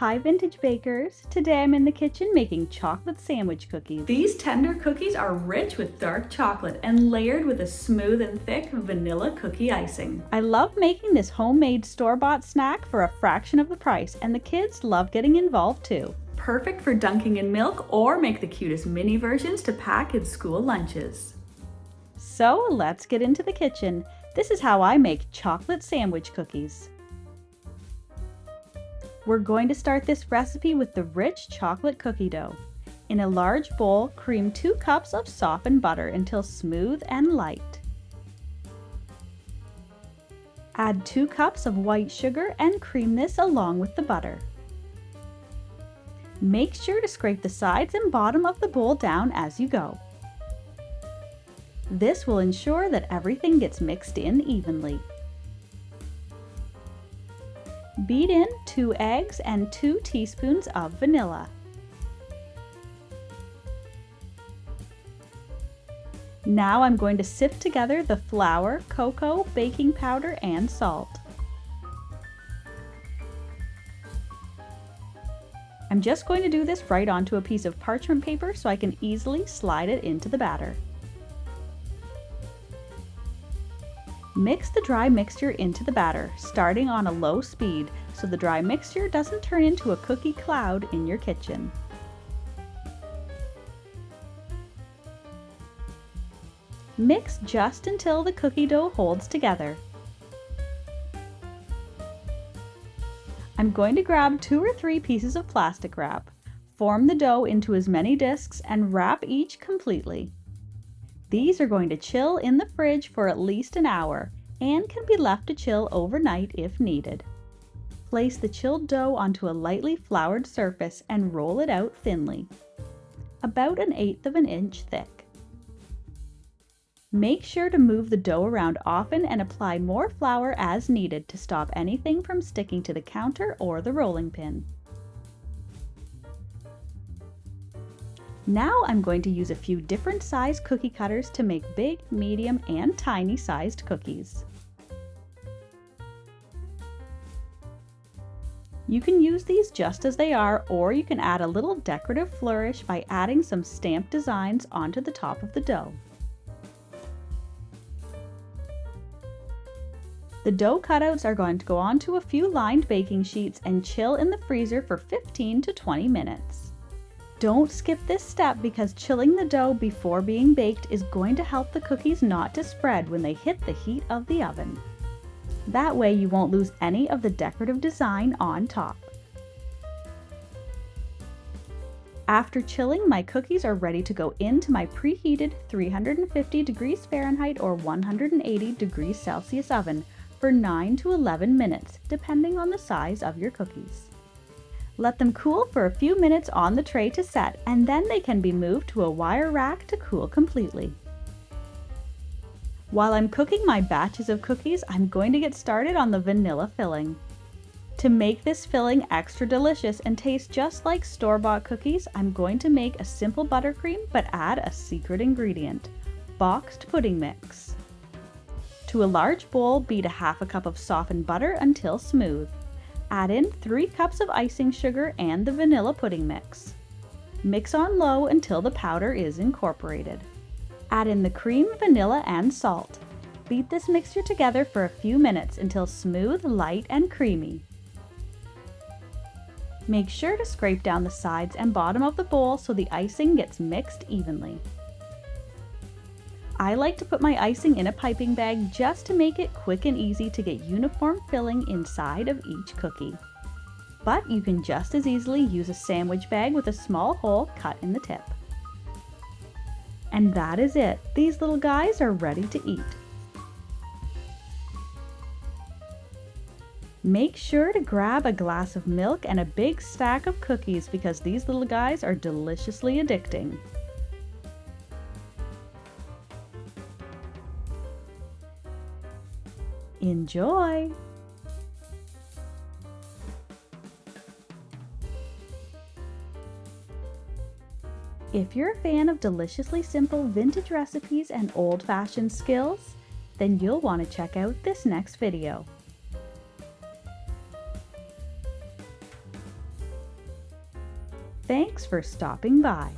Hi Vintage Bakers! Today I'm in the kitchen making chocolate sandwich cookies. These tender cookies are rich with dark chocolate and layered with a smooth and thick vanilla cookie icing. I love making this homemade store-bought snack for a fraction of the price, and the kids love getting involved too. Perfect for dunking in milk or make the cutest mini versions to pack in school lunches. So let's get into the kitchen. This is how I make chocolate sandwich cookies. We're going to start this recipe with the rich chocolate cookie dough. In a large bowl, cream 2 cups of softened butter until smooth and light. Add 2 cups of white sugar and cream this along with the butter. Make sure to scrape the sides and bottom of the bowl down as you go. This will ensure that everything gets mixed in evenly. Beat in 2 eggs and 2 teaspoons of vanilla. Now I'm going to sift together the flour, cocoa, baking powder, and salt. I'm just going to do this right onto a piece of parchment paper so I can easily slide it into the batter. Mix the dry mixture into the batter, starting on a low speed so the dry mixture doesn't turn into a cookie cloud in your kitchen. Mix just until the cookie dough holds together. I'm going to grab 2 or 3 pieces of plastic wrap. Form the dough into as many discs and wrap each completely. These are going to chill in the fridge for at least an hour and can be left to chill overnight if needed. Place the chilled dough onto a lightly floured surface and roll it out thinly, about 1/8 inch thick. Make sure to move the dough around often and apply more flour as needed to stop anything from sticking to the counter or the rolling pin. Now I'm going to use a few different size cookie cutters to make big, medium, and tiny sized cookies. You can use these just as they are, or you can add a little decorative flourish by adding some stamped designs onto the top of the dough. The dough cutouts are going to go onto a few lined baking sheets and chill in the freezer for 15 to 20 minutes. Don't skip this step because chilling the dough before being baked is going to help the cookies not to spread when they hit the heat of the oven. That way you won't lose any of the decorative design on top. After chilling, my cookies are ready to go into my preheated 350 degrees Fahrenheit or 180 degrees Celsius oven for 9 to 11 minutes, depending on the size of your cookies. Let them cool for a few minutes on the tray to set, and then they can be moved to a wire rack to cool completely. While I'm cooking my batches of cookies, I'm going to get started on the vanilla filling. To make this filling extra delicious and taste just like store-bought cookies, I'm going to make a simple buttercream but add a secret ingredient: boxed pudding mix. To a large bowl, beat 1/2 cup of softened butter until smooth. Add in 3 cups of icing sugar and the vanilla pudding mix. Mix on low until the powder is incorporated. Add in the cream, vanilla, and salt. Beat this mixture together for a few minutes until smooth, light, and creamy. Make sure to scrape down the sides and bottom of the bowl so the icing gets mixed evenly. I like to put my icing in a piping bag just to make it quick and easy to get uniform filling inside of each cookie. But you can just as easily use a sandwich bag with a small hole cut in the tip. And that is it. These little guys are ready to eat. Make sure to grab a glass of milk and a big stack of cookies because these little guys are deliciously addicting. Enjoy! If you're a fan of deliciously simple vintage recipes and old-fashioned skills, then you'll want to check out this next video. Thanks for stopping by.